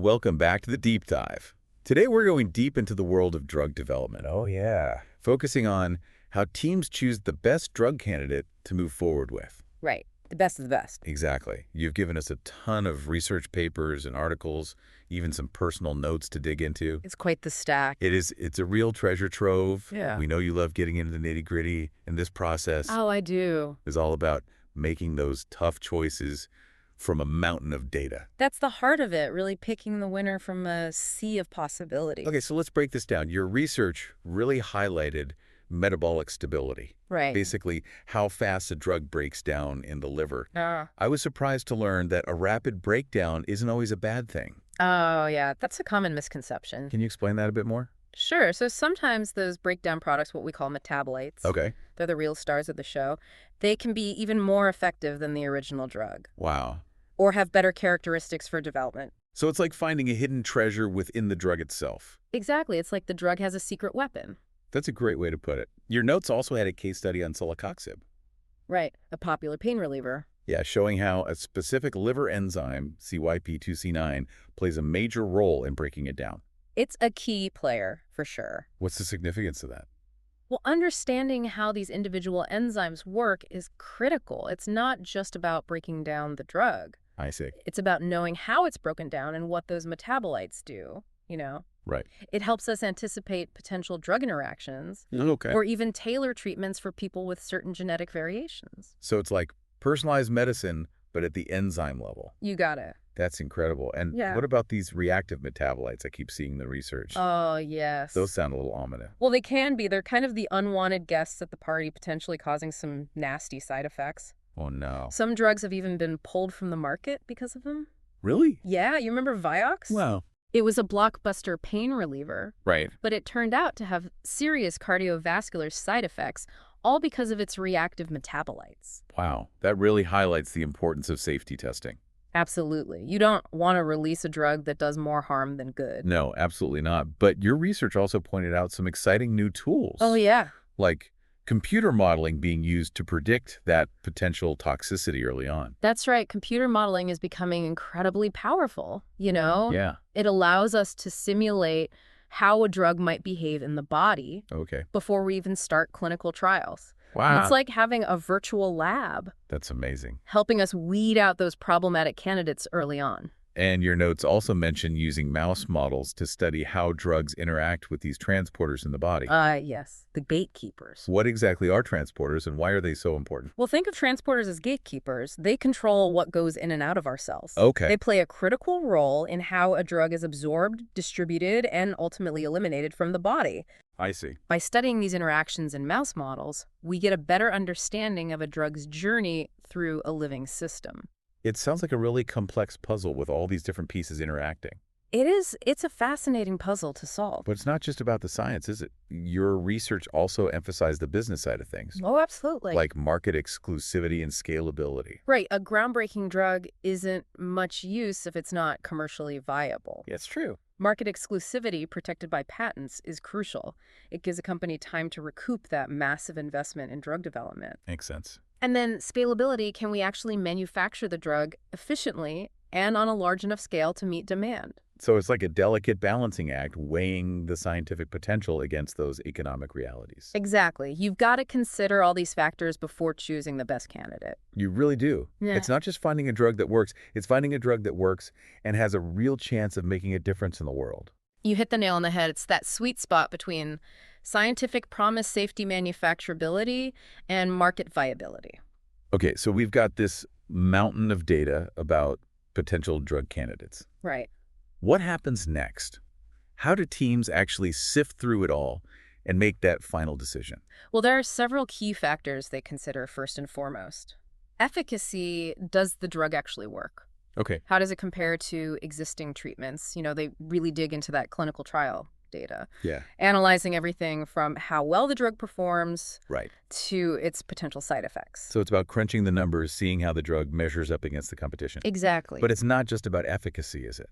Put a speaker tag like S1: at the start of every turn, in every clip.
S1: Welcome back to the Deep Dive. Today we're going deep into the world of drug development.
S2: Oh, yeah.
S1: Focusing on how teams choose the best drug candidate to move forward with.
S3: Right. The best of the best.
S1: Exactly. You've given us a ton of research papers and articles, even some personal notes to dig into.
S3: It's quite the stack.
S1: It's a real treasure trove.
S2: Yeah.
S1: We know you love getting into the nitty-gritty, and this process
S3: Oh, I do.
S1: is all about making those tough choices from a mountain of data.
S3: That's the heart of it, really picking the winner from a sea of possibilities.
S1: Okay, so let's break this down. Your research really highlighted metabolic stability.
S3: Right.
S1: Basically, how fast a drug breaks down in the liver.
S3: Oh,
S1: I was surprised to learn that a rapid breakdown isn't always a bad thing.
S3: yeah. That's a common misconception.
S1: Can you explain that a bit more?
S3: Sure. So sometimes those breakdown products, what we call metabolites,
S1: Okay.
S3: they're the real stars of the show, they can be even more effective than the original drug
S1: Wow.
S3: or have better characteristics for development.
S1: So it's like finding a hidden treasure within the drug itself.
S3: Exactly. It's like the drug has a secret weapon.
S1: That's a great way to put it. Your notes also had a case study on celecoxib.
S3: Right. A popular pain reliever.
S1: Yeah, showing how a specific liver enzyme, CYP2C9, plays a major role in breaking it down.
S3: It's a key player, for sure.
S1: What's the significance of that?
S3: Well, understanding how these individual enzymes work is critical. It's not just about breaking down the drug.
S1: I see.
S3: It's about knowing how it's broken down and what those metabolites do,
S1: Right.
S3: It helps us anticipate potential drug interactions
S1: Okay.
S3: or even tailor treatments for people with certain genetic variations.
S1: So it's like personalized medicine, but at the enzyme level.
S3: You got it.
S1: That's incredible. And
S3: Yeah.
S1: what about these reactive metabolites I keep seeing in the research?
S3: Oh, yes.
S1: Those sound a little ominous.
S3: Well, they can be. They're kind of the unwanted guests at the party, potentially causing some nasty side effects.
S1: Oh, no.
S3: Some drugs have even been pulled from the market because of them.
S1: Really?
S3: Yeah, you remember Vioxx?
S1: Wow.
S3: It was a blockbuster pain reliever,
S1: Right.
S3: but it turned out to have serious cardiovascular side effects, all because of its reactive metabolites.
S1: Wow. That really highlights the importance of safety testing.
S3: Absolutely. You don't want to release a drug that does more harm than good.
S1: No, absolutely not. But your research also pointed out some exciting new tools.
S3: Oh, yeah.
S1: Like computer modeling being used to predict that potential toxicity early on.
S3: That's right. Computer modeling is becoming incredibly powerful,
S1: Yeah.
S3: It allows us to simulate how a drug might behave in the body
S1: Okay.
S3: before we even start clinical trials.
S1: Wow.
S3: It's like having a virtual lab,
S1: That's amazing.
S3: helping us weed out those problematic candidates early on.
S1: And your notes also mention using mouse models to study how drugs interact with these transporters in the body.
S3: Yes, the gatekeepers.
S1: What exactly are transporters and why are they so important?
S3: Well, think of transporters as gatekeepers. They control what goes in and out of our cells.
S1: Okay.
S3: They play a critical role in how a drug is absorbed, distributed, and ultimately eliminated from the body.
S1: I see.
S3: By studying these interactions in mouse models, we get a better understanding of a drug's journey through a living system.
S1: It sounds like a really complex puzzle with all these different pieces interacting.
S3: It's a fascinating puzzle to solve.
S1: But it's not just about the science, is it? Your research also emphasized the business side of things,
S3: Oh, absolutely.
S1: like market exclusivity and scalability.
S3: Right, a groundbreaking drug isn't much use if it's not commercially viable.
S1: Yeah, it's true.
S3: Market exclusivity, protected by patents, is crucial. It gives a company time to recoup that massive investment in drug development.
S1: Makes sense.
S3: And then scalability, can we actually manufacture the drug efficiently and on a large enough scale to meet demand?
S1: So it's like a delicate balancing act, weighing the scientific potential against those economic realities.
S3: Exactly. You've got to consider all these factors before choosing the best candidate.
S1: You really do.
S3: Yeah.
S1: It's not just finding a drug that works, it's finding a drug that works and has a real chance of making a difference in the world.
S3: You hit the nail on the head. It's that sweet spot between scientific promise, safety, manufacturability, and market viability.
S1: Okay, so we've got this mountain of data about potential drug candidates.
S3: Right.
S1: What happens next? How do teams actually sift through it all and make that final decision?
S3: Well, there are several key factors they consider first and foremost. Efficacy, does the drug actually work?
S1: Okay.
S3: How does it compare to existing treatments? They really dig into that clinical trial data,
S1: Yeah.
S3: analyzing everything from how well the drug performs
S1: Right.
S3: to its potential side effects.
S1: So it's about crunching the numbers, seeing how the drug measures up against the competition.
S3: Exactly.
S1: But it's not just about efficacy, is it?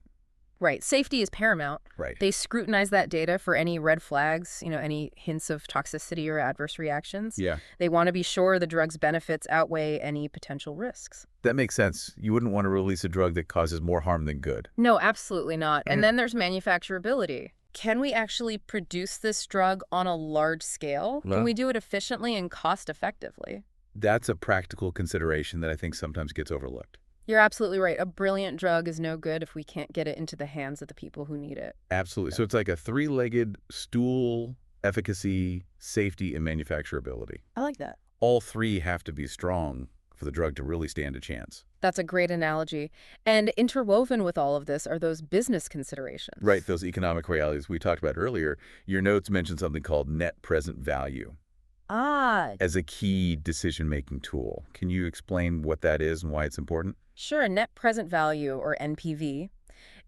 S3: Right. Safety is paramount.
S1: Right.
S3: They scrutinize that data for any red flags, any hints of toxicity or adverse reactions.
S1: Yeah.
S3: They want to be sure the drug's benefits outweigh any potential risks.
S1: That makes sense. You wouldn't want to release a drug that causes more harm than good.
S3: No, absolutely not. And
S1: And
S3: then there's manufacturability. Can we actually produce this drug on a large scale? Can
S1: well,
S3: we do it efficiently and cost effectively?
S1: that's a practical consideration that I think sometimes gets overlooked.
S3: You're absolutely right. A brilliant drug is no good if we can't get it into the hands of the people who need it.
S1: Absolutely. So it's like a three-legged stool: efficacy, safety, and manufacturability.
S3: I like that.
S1: All three have to be strong for the drug to really stand a chance.
S3: That's a great analogy. And interwoven with all of this are those business considerations.
S1: Right, those economic realities we talked about earlier. Your notes mentioned something called net present value
S3: Ah,
S1: as a key decision-making tool. Can you explain what that is and why it's important?
S3: sure. Net present value, or NPV.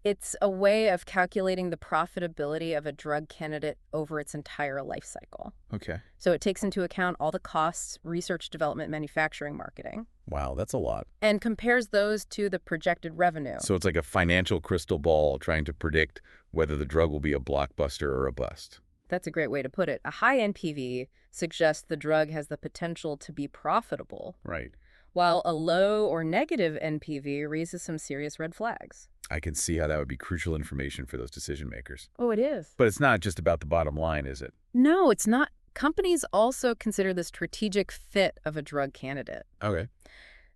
S3: It's a way of calculating the profitability of a drug candidate over its entire life cycle.
S1: Okay.
S3: So it takes into account all the costs, research, development, manufacturing, marketing,
S1: Wow, that's a lot.
S3: and compares those to the projected revenue.
S1: So it's like a financial crystal ball trying to predict whether the drug will be a blockbuster or a bust.
S3: That's a great way to put it. A high NPV suggests the drug has the potential to be profitable,
S1: Right.
S3: while a low or negative NPV raises some serious red flags.
S1: I can see how that would be crucial information for those decision makers.
S3: Oh, it is.
S1: But it's not just about the bottom line, is it?
S3: No, it's not. Companies also consider the strategic fit of a drug candidate.
S1: Okay.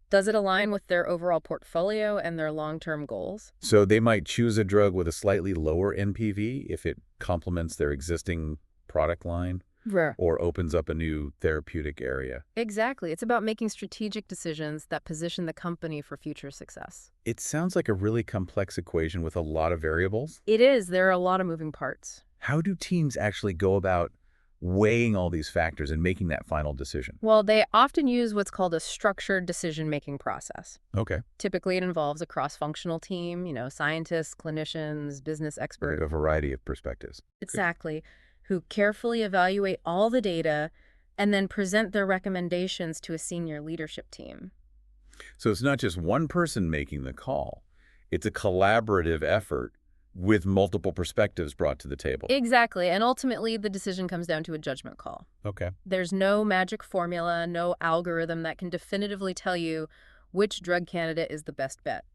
S3: Does it align with their overall portfolio and their long-term goals?
S1: So they might choose a drug with a slightly lower NPV if it complements their existing product line
S3: Rare.
S1: or opens up a new therapeutic area.
S3: Exactly. It's about making strategic decisions that position the company for future success.
S1: It sounds like a really complex equation with a lot of variables.
S3: It is. There are a lot of moving parts.
S1: How do teams actually go about weighing all these factors and making that final decision?
S3: Well, they often use what's called a structured decision-making process.
S1: Okay.
S3: Typically, it involves a cross-functional team, scientists, clinicians, business experts.
S1: A variety of perspectives.
S3: Exactly, who carefully evaluate all the data and then present their recommendations to a senior leadership team.
S1: So it's not just one person making the call. It's a collaborative effort with multiple perspectives brought to the table.
S3: Exactly, and ultimately the decision comes down to a judgment call.
S1: Okay.
S3: There's no magic formula, no algorithm that can definitively tell you which drug candidate is the best bet.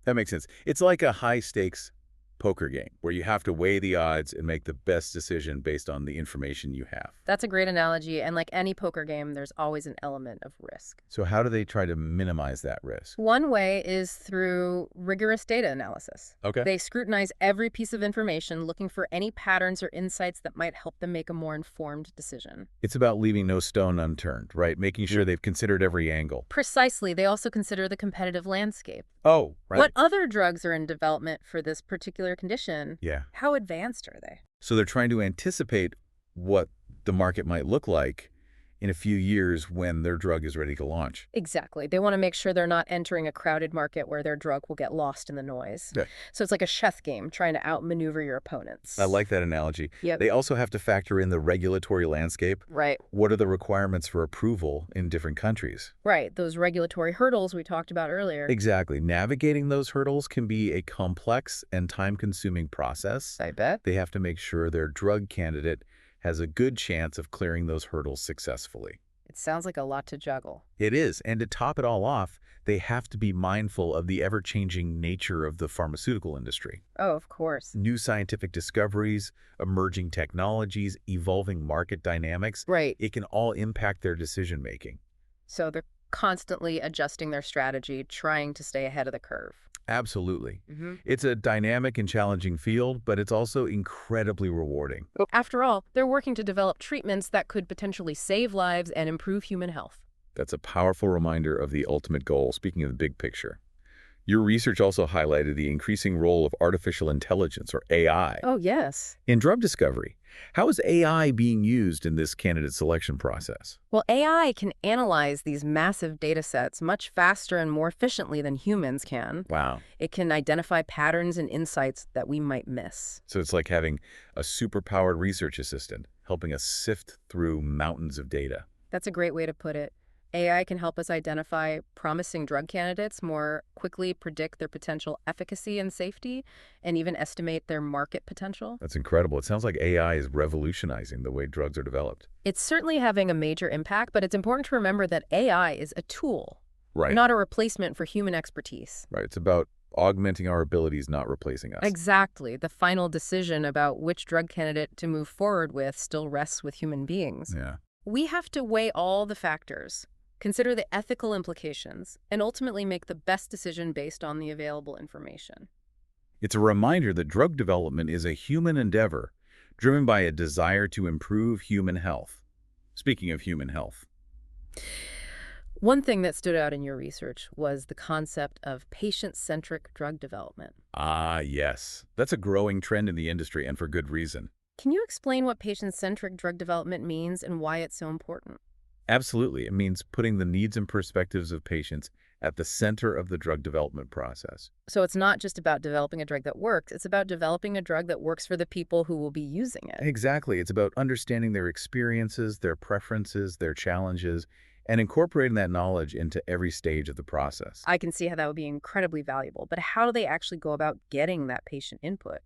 S1: That makes sense. It's like a high-stakes poker game where you have to weigh the odds and make the best decision based on the information you have.
S3: That's a great analogy, and like any poker game, there's always an element of risk.
S1: So how do they try to minimize that risk?
S3: One way is through rigorous data analysis.
S1: Okay.
S3: They scrutinize every piece of information, looking for any patterns or insights that might help them make a more informed decision.
S1: It's about leaving no stone unturned, right? Making sure they've considered every angle.
S3: Precisely. They also consider the competitive landscape.
S1: Oh, right.
S3: What other drugs are in development for this particular condition?
S1: Yeah.
S3: How advanced are they?
S1: So they're trying to anticipate what the market might look like in a few years when their drug is ready to launch.
S3: Exactly. They want to make sure they're not entering a crowded market where their drug will get lost in the noise.
S1: Yeah.
S3: So it's like a chess game, trying to outmaneuver your opponents.
S1: I like that analogy.
S3: Yep.
S1: They also have to factor in the regulatory landscape.
S3: Right.
S1: What are the requirements for approval in different countries?
S3: Right. Those regulatory hurdles we talked about earlier.
S1: Exactly. Navigating those hurdles can be a complex and time-consuming process.
S3: I bet.
S1: They have to make sure their drug candidate has a good chance of clearing those hurdles successfully.
S3: It sounds like a lot to juggle.
S1: It is, and to top it all off, they have to be mindful of the ever-changing nature of the pharmaceutical industry.
S3: Oh, of course.
S1: New scientific discoveries, emerging technologies, evolving market dynamics,
S3: Right.
S1: it can all impact their decision-making.
S3: So they're constantly adjusting their strategy, trying to stay ahead of the curve.
S1: Absolutely.
S3: Mm-hmm.
S1: It's a dynamic and challenging field, but it's also incredibly rewarding.
S3: After all, they're working to develop treatments that could potentially save lives and improve human health.
S1: That's a powerful reminder of the ultimate goal, speaking of the big picture. Your research also highlighted the increasing role of artificial intelligence, or AI,
S3: Oh, yes.
S1: in drug discovery. How is AI being used in this candidate selection process?
S3: Well, AI can analyze these massive data sets much faster and more efficiently than humans can.
S1: Wow.
S3: It can identify patterns and insights that we might miss.
S1: So it's like having a superpowered research assistant helping us sift through mountains of data.
S3: That's a great way to put it. AI can help us identify promising drug candidates, more quickly predict their potential efficacy and safety, and even estimate their market potential.
S1: That's incredible. It sounds like AI is revolutionizing the way drugs are developed.
S3: It's certainly having a major impact, but it's important to remember that AI is a tool.
S1: Right.
S3: not a replacement for human expertise.
S1: Right. It's about augmenting our abilities, not replacing us.
S3: Exactly. The final decision about which drug candidate to move forward with still rests with human beings.
S1: Yeah.
S3: We have to weigh all the factors, consider the ethical implications, and ultimately make the best decision based on the available information.
S1: It's a reminder that drug development is a human endeavor driven by a desire to improve human health. Speaking of human health.
S3: One thing that stood out in your research was the concept of patient-centric drug development.
S1: Ah, yes. That's a growing trend in the industry, and for good reason.
S3: Can you explain what patient-centric drug development means and why it's so important?
S1: Absolutely. It means putting the needs and perspectives of patients at the center of the drug development process.
S3: So it's not just about developing a drug that works, it's about developing a drug that works for the people who will be using it.
S1: Exactly. It's about understanding their experiences, their preferences, their challenges, and incorporating that knowledge into every stage of the process.
S3: I can see how that would be incredibly valuable, but how do they actually go about getting that patient input?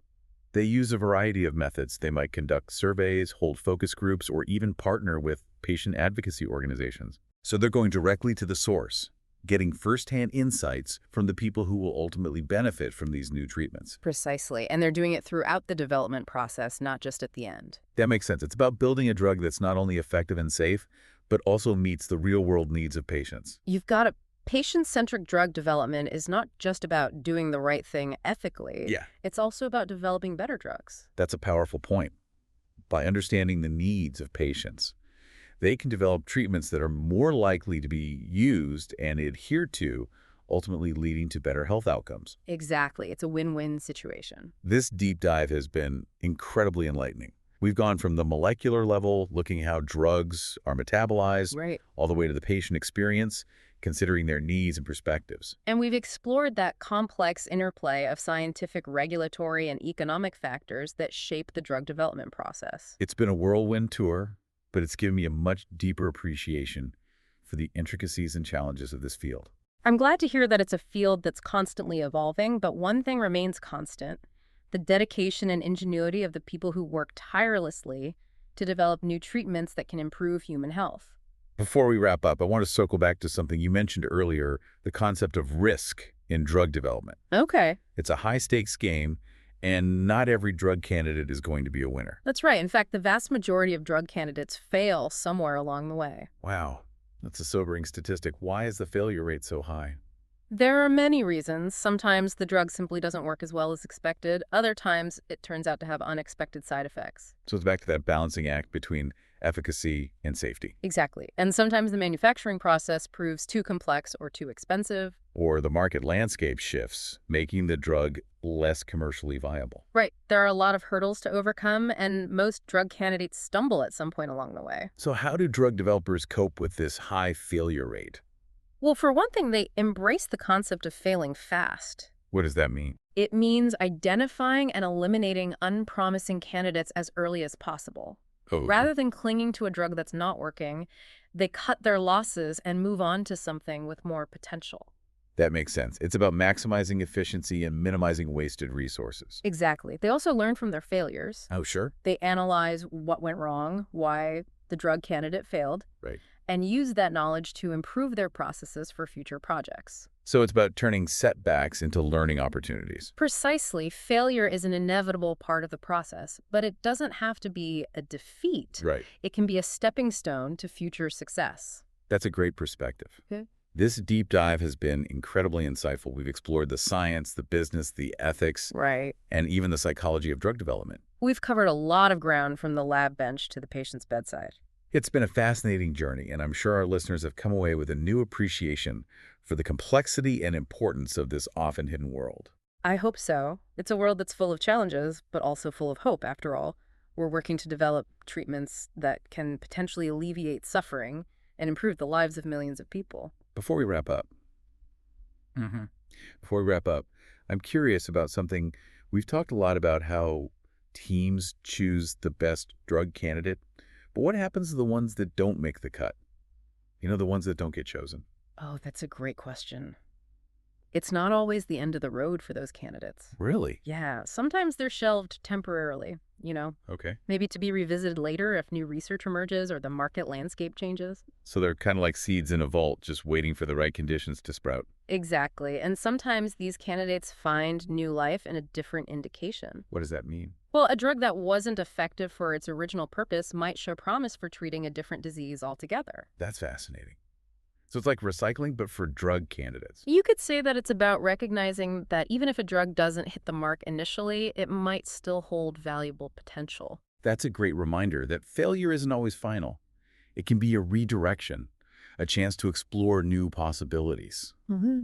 S1: They use a variety of methods. They might conduct surveys, hold focus groups, or even partner with patient advocacy organizations. So they're going directly to the source, getting firsthand insights from the people who will ultimately benefit from these new treatments.
S3: Precisely, and they're doing it throughout the development process, not just at the end.
S1: That makes sense. It's about building a drug that's not only effective and safe, but also meets the real-world needs of patients.
S3: You've got a patient-centric drug development is not just about doing the right thing ethically.
S1: Yeah.
S3: It's also about developing better drugs.
S1: That's a powerful point. By understanding the needs of patients, they can develop treatments that are more likely to be used and adhered to, ultimately leading to better health outcomes.
S3: Exactly. It's a win-win situation.
S1: This deep dive has been incredibly enlightening. We've gone from the molecular level, looking at how drugs are metabolized,
S3: Right.
S1: all the way to the patient experience, considering their needs and perspectives.
S3: And we've explored that complex interplay of scientific, regulatory, and economic factors that shape the drug development process.
S1: It's been a whirlwind tour, but it's given me a much deeper appreciation for the intricacies and challenges of this field.
S3: I'm glad to hear that it's a field that's constantly evolving, but one thing remains constant: the dedication and ingenuity of the people who work tirelessly to develop new treatments that can improve human health.
S1: Before we wrap up, I want to circle back to something you mentioned earlier, the concept of risk in drug development.
S3: Okay,
S1: It's a high-stakes game, and not every drug candidate is going to be a winner.
S3: that's right. In fact, the vast majority of drug candidates fail somewhere along the way.
S1: Wow, that's a sobering statistic. Why is the failure rate so high?
S3: There are many reasons. Sometimes the drug simply doesn't work as well as expected. Other times, it turns out to have unexpected side effects.
S1: So it's back to that balancing act between efficacy and safety.
S3: Exactly. And sometimes the manufacturing process proves too complex or too expensive.
S1: Or the market landscape shifts, making the drug less commercially viable.
S3: Right. There are a lot of hurdles to overcome, and most drug candidates stumble at some point along the way.
S1: So how do drug developers cope with this high failure rate?
S3: Well, for one thing, they embrace the concept of failing fast.
S1: What does that mean?
S3: It means identifying and eliminating unpromising candidates as early as possible.
S1: Oh,
S3: Rather than clinging to a drug that's not working, they cut their losses and move on to something with more potential.
S1: that makes sense. It's about maximizing efficiency and minimizing wasted resources.
S3: Exactly. They also learn from their failures.
S1: Oh, sure.
S3: They analyze what went wrong, why the drug candidate failed,
S1: Right.
S3: and use that knowledge to improve their processes for future projects.
S1: So it's about turning setbacks into learning opportunities.
S3: Precisely, failure is an inevitable part of the process, but it doesn't have to be a defeat.
S1: Right.
S3: It can be a stepping stone to future success.
S1: That's a great perspective.
S3: Okay.
S1: This deep dive has been incredibly insightful. We've explored the science, the business, the ethics,
S3: Right.
S1: and even the psychology of drug development.
S3: We've covered a lot of ground from the lab bench to the patient's bedside.
S1: It's been a fascinating journey, and I'm sure our listeners have come away with a new appreciation for the complexity and importance of this often hidden world.
S3: I hope so. It's a world that's full of challenges, but also full of hope, after all. We're working to develop treatments that can potentially alleviate suffering and improve the lives of millions of people.
S1: Before we wrap up,
S3: Mm-hmm.
S1: before we wrap up, I'm curious about something. We've talked a lot about how teams choose the best drug candidate, but what happens to the ones that don't make the cut? You know, the ones that don't get chosen.
S3: Oh, that's a great question. It's not always the end of the road for those candidates.
S1: Really?
S3: Yeah, sometimes they're shelved temporarily. you know,
S1: Okay.
S3: maybe to be revisited later if new research emerges or the market landscape changes.
S1: So they're kind of like seeds in a vault, just waiting for the right conditions to sprout.
S3: Exactly. And sometimes these candidates find new life in a different indication.
S1: What does that mean?
S3: Well, a drug that wasn't effective for its original purpose might show promise for treating a different disease altogether.
S1: That's fascinating. So it's like recycling, but for drug candidates.
S3: You could say that it's about recognizing that even if a drug doesn't hit the mark initially, it might still hold valuable potential.
S1: That's a great reminder that failure isn't always final. It can be a redirection, a chance to explore new possibilities.
S3: Mm-hmm.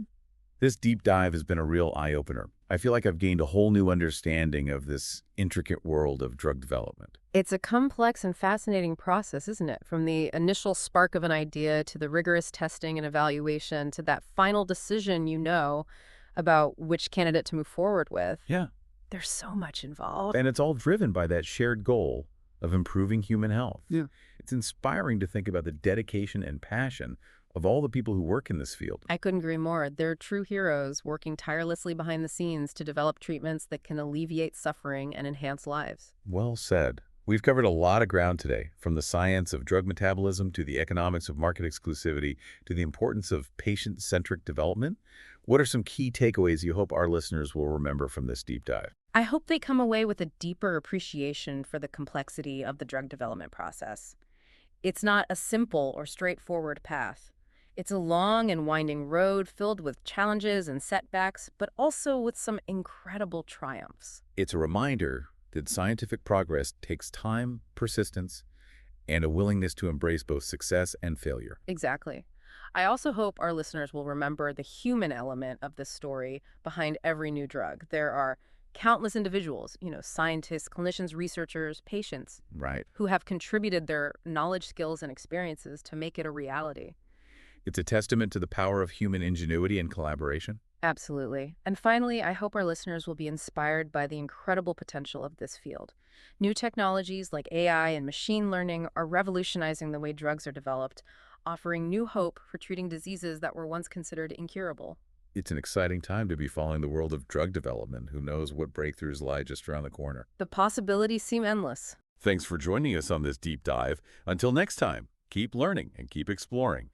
S1: This deep dive has been a real eye-opener. I feel like I've gained a whole new understanding of this intricate world of drug development.
S3: It's a complex and fascinating process, isn't it? From the initial spark of an idea to the rigorous testing and evaluation to that final decision, about which candidate to move forward with.
S1: Yeah.
S3: There's so much involved.
S1: And it's all driven by that shared goal of improving human health.
S3: Yeah.
S1: It's inspiring to think about the dedication and passion of all the people who work in this field.
S3: I couldn't agree more. They're true heroes working tirelessly behind the scenes to develop treatments that can alleviate suffering and enhance lives.
S1: Well said. We've covered a lot of ground today, from the science of drug metabolism to the economics of market exclusivity to the importance of patient-centric development. What are some key takeaways you hope our listeners will remember from this deep dive?
S3: I hope they come away with a deeper appreciation for the complexity of the drug development process. It's not a simple or straightforward path. It's a long and winding road filled with challenges and setbacks, but also with some incredible triumphs.
S1: It's a reminder that scientific progress takes time, persistence, and a willingness to embrace both success and failure.
S3: Exactly. I also hope our listeners will remember the human element of this story behind every new drug. There are countless individuals, scientists, clinicians, researchers, patients,
S1: Right.
S3: who have contributed their knowledge, skills, and experiences to make it a reality.
S1: It's a testament to the power of human ingenuity and collaboration.
S3: Absolutely. And finally, I hope our listeners will be inspired by the incredible potential of this field. New technologies like AI and machine learning are revolutionizing the way drugs are developed, offering new hope for treating diseases that were once considered incurable.
S1: It's an exciting time to be following the world of drug development. Who knows what breakthroughs lie just around the corner.
S3: The possibilities seem endless.
S1: Thanks for joining us on this deep dive. Until next time, keep learning and keep exploring.